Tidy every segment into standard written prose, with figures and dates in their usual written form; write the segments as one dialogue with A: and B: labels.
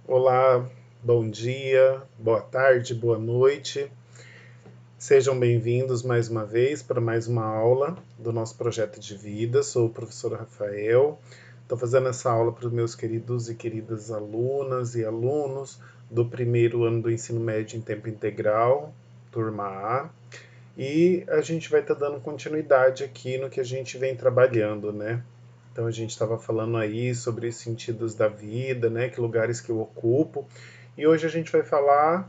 A: Olá, bom dia, boa tarde, boa noite. Sejam bem-vindos mais uma vez para mais uma aula do nosso projeto de vida. Sou o professor Rafael. Estou fazendo essa aula para os meus queridos e queridas alunas e alunos do primeiro ano do ensino médio em tempo integral, turma A. E a gente vai estar dando continuidade aqui no que a gente vem trabalhando, né? Então a gente estava falando aí sobre os sentidos da vida, né? Que lugares que eu ocupo. E hoje a gente vai falar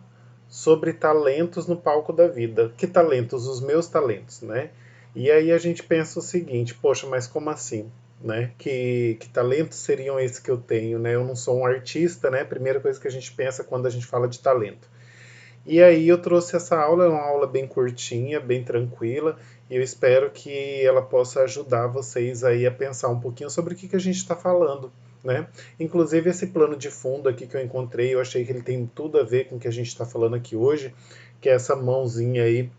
A: sobre talentos no palco da vida. Que talentos? Os meus talentos, né? E aí a gente pensa o seguinte, poxa, mas como assim? Né? Que talentos seriam esses que eu tenho, né? Eu não sou um artista, né? Primeira coisa que a gente pensa quando a gente fala de talento. E aí eu trouxe essa aula, é uma aula bem curtinha, bem tranquila, e eu espero que ela possa ajudar vocês aí a pensar um pouquinho sobre o que a gente está falando, né? Inclusive esse plano de fundo aqui que eu encontrei, eu achei que ele tem tudo a ver com o que a gente está falando aqui hoje, que é essa mãozinha aí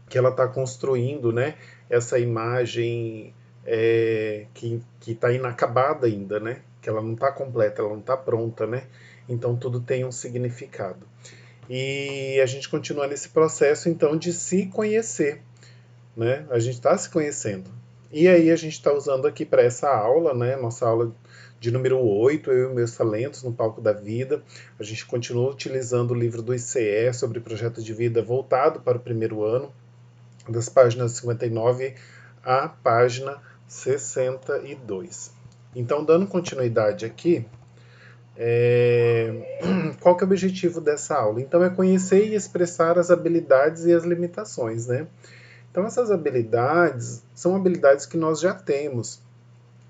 A: que ela está construindo, né? Essa imagem que está inacabada ainda, né? Que ela não está completa, ela não está pronta, né? Então tudo tem um significado. E a gente continua nesse processo, então, de se conhecer, né? A gente está se conhecendo. E aí a gente está usando aqui para essa aula, né? Nossa aula de número 8, Eu e Meus Talentos no Palco da Vida. A gente continua utilizando o livro do ICE sobre projeto de vida voltado para o primeiro ano, das páginas 59 à página 62. Então, dando continuidade aqui, qual que é o objetivo dessa aula? Então é conhecer e expressar as habilidades e as limitações, né? Então essas habilidades são habilidades que nós já temos,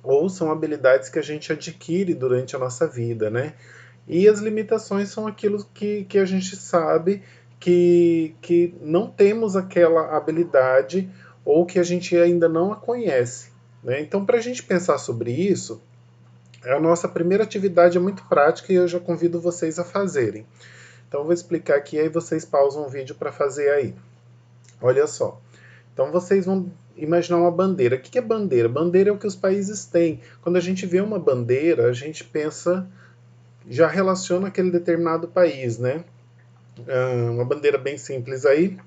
A: ou são habilidades que a gente adquire durante a nossa vida, né? E as limitações são aquilo que a gente sabe que não temos aquela habilidade ou que a gente ainda não a conhece, né? Então, para a gente pensar sobre isso, a nossa primeira atividade é muito prática e eu já convido vocês a fazerem. Então eu vou explicar aqui, aí vocês pausam o vídeo para fazer aí. Olha só. Então vocês vão imaginar uma bandeira. O que é bandeira? Bandeira é o que os países têm. Quando a gente vê uma bandeira, a gente pensa, já relaciona aquele determinado país, né? Uma bandeira bem simples aí,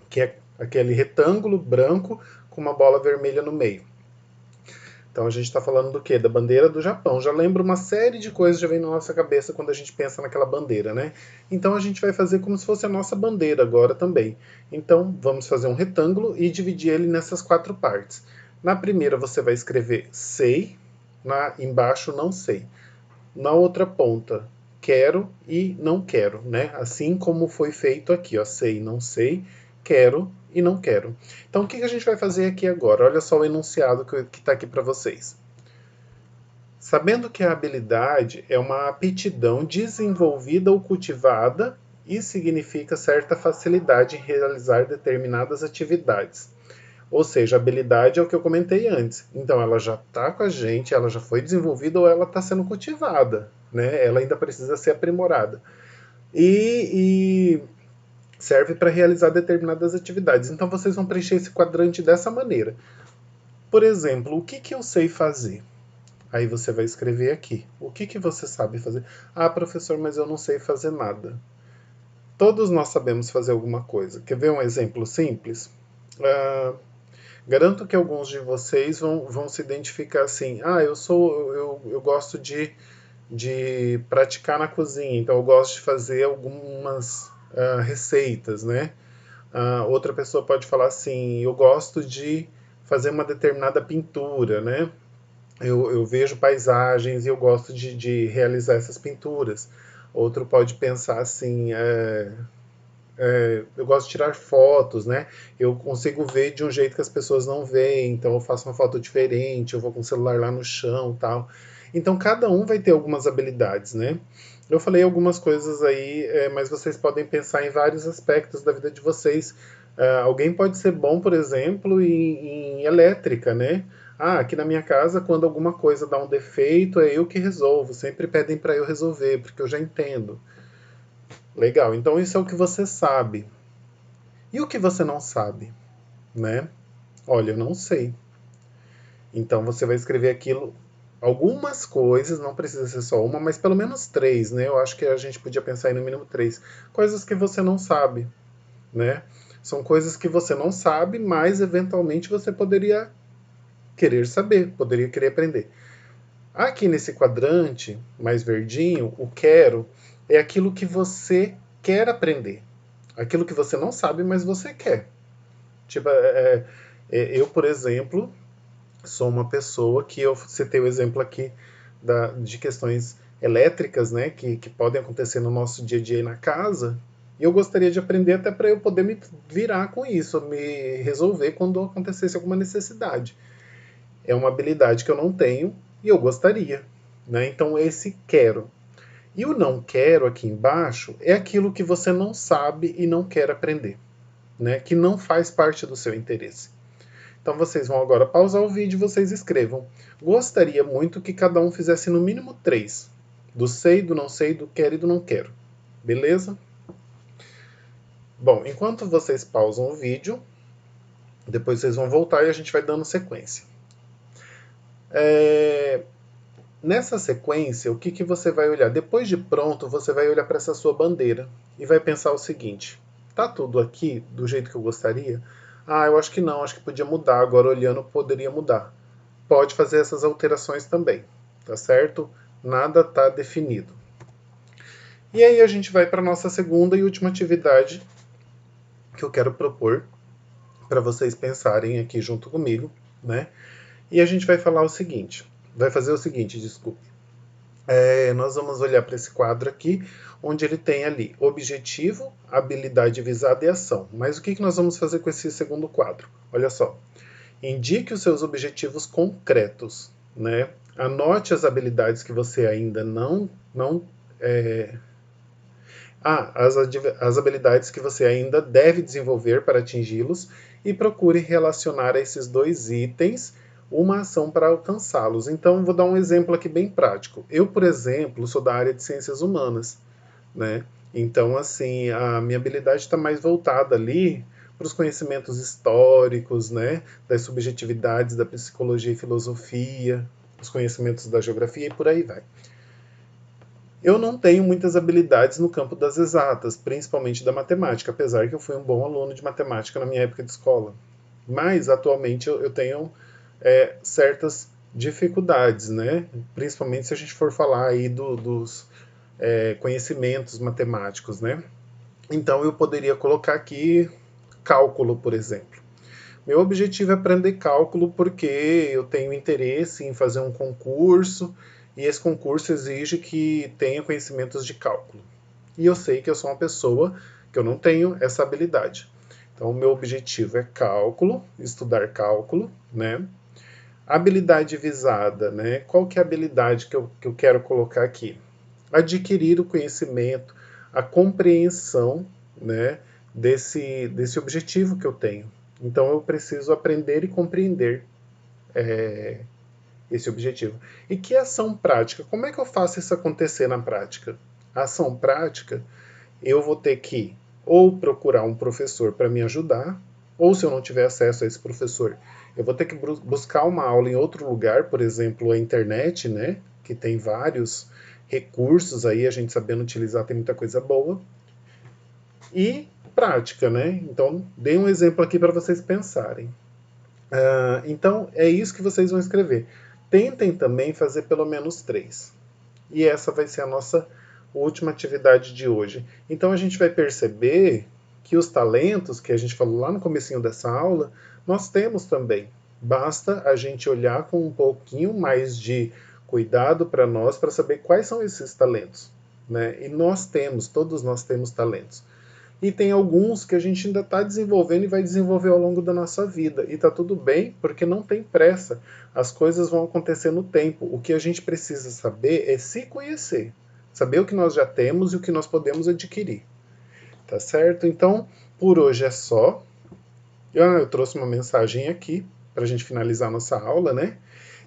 A: que é aquele retângulo branco com uma bola vermelha no meio. Então a gente está falando do quê? Da bandeira do Japão. Já lembra uma série de coisas que já vem na nossa cabeça quando a gente pensa naquela bandeira, né? Então a gente vai fazer como se fosse a nossa bandeira agora também. Então vamos fazer um retângulo e dividir ele nessas 4 partes. Na primeira você vai escrever sei, embaixo não sei. Na outra ponta quero e não quero, né? Assim como foi feito aqui, ó, sei, não sei, quero e não quero. Então o que a gente vai fazer aqui agora? Olha só o enunciado que está aqui para vocês. Sabendo que a habilidade é uma aptidão desenvolvida ou cultivada e significa certa facilidade em realizar determinadas atividades. Ou seja, a habilidade é o que eu comentei antes. Então, ela já está com a gente, ela já foi desenvolvida ou ela está sendo cultivada, né? Ela ainda precisa ser aprimorada. E serve para realizar determinadas atividades. Então, vocês vão preencher esse quadrante dessa maneira. Por exemplo, o que eu sei fazer? Aí você vai escrever aqui. O que você sabe fazer? Ah, professor, mas eu não sei fazer nada. Todos nós sabemos fazer alguma coisa. Quer ver um exemplo simples? Ah, garanto que alguns de vocês vão se identificar assim. Ah, eu gosto de praticar na cozinha, então eu gosto de fazer algumas receitas, né? Outra pessoa pode falar assim, eu gosto de fazer uma determinada pintura, né? Eu vejo paisagens e eu gosto de realizar essas pinturas. Outro pode pensar assim, eu gosto de tirar fotos, né? Eu consigo ver de um jeito que as pessoas não veem, então eu faço uma foto diferente, eu vou com o celular lá no chão, tal. Então cada um vai ter algumas habilidades, né? Eu falei algumas coisas aí, mas vocês podem pensar em vários aspectos da vida de vocês. Alguém pode ser bom, por exemplo, em elétrica, né? Ah, aqui na minha casa, quando alguma coisa dá um defeito, é eu que resolvo. Sempre pedem para eu resolver, porque eu já entendo. Legal, então isso é o que você sabe. E o que você não sabe, né? Olha, eu não sei. Então você vai escrever aquilo algumas coisas, não precisa ser só uma, mas pelo menos três, né? Eu acho que a gente podia pensar em no mínimo três. Coisas que você não sabe, né? São coisas que você não sabe, mas eventualmente você poderia querer saber, poderia querer aprender. Aqui nesse quadrante mais verdinho, o quero é aquilo que você quer aprender. Aquilo que você não sabe, mas você quer. Tipo, eu, por exemplo, sou uma pessoa que eu citei o exemplo aqui de questões elétricas, né, que podem acontecer no nosso dia a dia aí na casa. E eu gostaria de aprender até para eu poder me virar com isso, me resolver quando acontecesse alguma necessidade. É uma habilidade que eu não tenho e eu gostaria, né? Então esse quero. E o não quero aqui embaixo é aquilo que você não sabe e não quer aprender, né? Que não faz parte do seu interesse. Então vocês vão agora pausar o vídeo e vocês escrevam. Gostaria muito que cada um fizesse no mínimo 3. Do sei, do não sei, do quero e do não quero. Beleza? Bom, enquanto vocês pausam o vídeo, depois vocês vão voltar e a gente vai dando sequência. Nessa sequência, o que você vai olhar? Depois de pronto, você vai olhar para essa sua bandeira e vai pensar o seguinte: tá tudo aqui do jeito que eu gostaria? Ah, eu acho que não, acho que podia mudar. Agora olhando, poderia mudar. Pode fazer essas alterações também, tá certo? Nada está definido. E aí a gente vai para a nossa segunda e última atividade que eu quero propor para vocês pensarem aqui junto comigo, né? E a gente vai falar o seguinte, vai fazer o seguinte, desculpe. Nós vamos olhar para esse quadro aqui, onde ele tem ali objetivo, habilidade visada e ação. Mas o que nós vamos fazer com esse segundo quadro? Olha só. Indique os seus objetivos concretos, né? Anote as habilidades que você ainda não as habilidades que você ainda deve desenvolver para atingi-los e procure relacionar a esses dois itens uma ação para alcançá-los. Então, vou dar um exemplo aqui bem prático. Eu, por exemplo, sou da área de ciências humanas, né? Então, assim, a minha habilidade está mais voltada ali para os conhecimentos históricos, né? Das subjetividades da psicologia e filosofia, os conhecimentos da geografia e por aí vai. Eu não tenho muitas habilidades no campo das exatas, principalmente da matemática, apesar que eu fui um bom aluno de matemática na minha época de escola. Mas atualmente eu tenho certas dificuldades, né? Principalmente se a gente for falar aí dos conhecimentos matemáticos, né? Então eu poderia colocar aqui cálculo, por exemplo. Meu objetivo é aprender cálculo porque eu tenho interesse em fazer um concurso e esse concurso exige que tenha conhecimentos de cálculo. E eu sei que eu sou uma pessoa que eu não tenho essa habilidade. Então, o meu objetivo é cálculo, estudar cálculo, né? Habilidade visada, né? Qual que é a habilidade que eu quero colocar aqui? Adquirir o conhecimento, a compreensão, né, desse objetivo que eu tenho. Então eu preciso aprender e compreender esse objetivo. E que ação prática? Como é que eu faço isso acontecer na prática? A ação prática, eu vou ter que ou procurar um professor para me ajudar, ou se eu não tiver acesso a esse professor, eu vou ter que buscar uma aula em outro lugar, por exemplo, a internet, né, que tem vários recursos aí, a gente sabendo utilizar tem muita coisa boa. E prática, né? Então, dei um exemplo aqui para vocês pensarem. Então, é isso que vocês vão escrever. Tentem também fazer pelo menos 3. E essa vai ser a nossa última atividade de hoje. Então, a gente vai perceber que os talentos que a gente falou lá no comecinho dessa aula, nós temos também. Basta a gente olhar com um pouquinho mais de cuidado para nós, para saber quais são esses talentos. Né? E nós temos, todos nós temos talentos. E tem alguns que a gente ainda está desenvolvendo e vai desenvolver ao longo da nossa vida. E está tudo bem, porque não tem pressa. As coisas vão acontecer no tempo. O que a gente precisa saber é se conhecer. Saber o que nós já temos e o que nós podemos adquirir. Tá certo? Então, por hoje é só. Eu trouxe uma mensagem aqui para a gente finalizar nossa aula, né?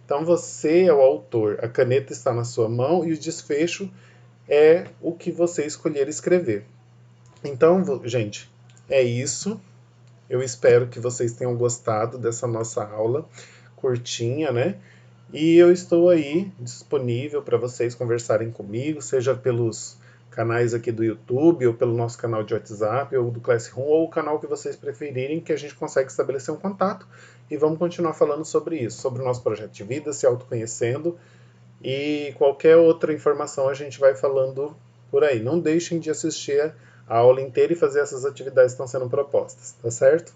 A: Então, você é o autor. A caneta está na sua mão e o desfecho é o que você escolher escrever. Então, gente, é isso. Eu espero que vocês tenham gostado dessa nossa aula curtinha, né? E eu estou aí disponível para vocês conversarem comigo, seja pelos canais aqui do YouTube, ou pelo nosso canal de WhatsApp, ou do Classroom, ou o canal que vocês preferirem, que a gente consegue estabelecer um contato e vamos continuar falando sobre isso, sobre o nosso projeto de vida, se autoconhecendo, e qualquer outra informação a gente vai falando por aí. Não deixem de assistir a aula inteira e fazer essas atividades que estão sendo propostas, tá certo?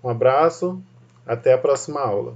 A: Um abraço, até a próxima aula.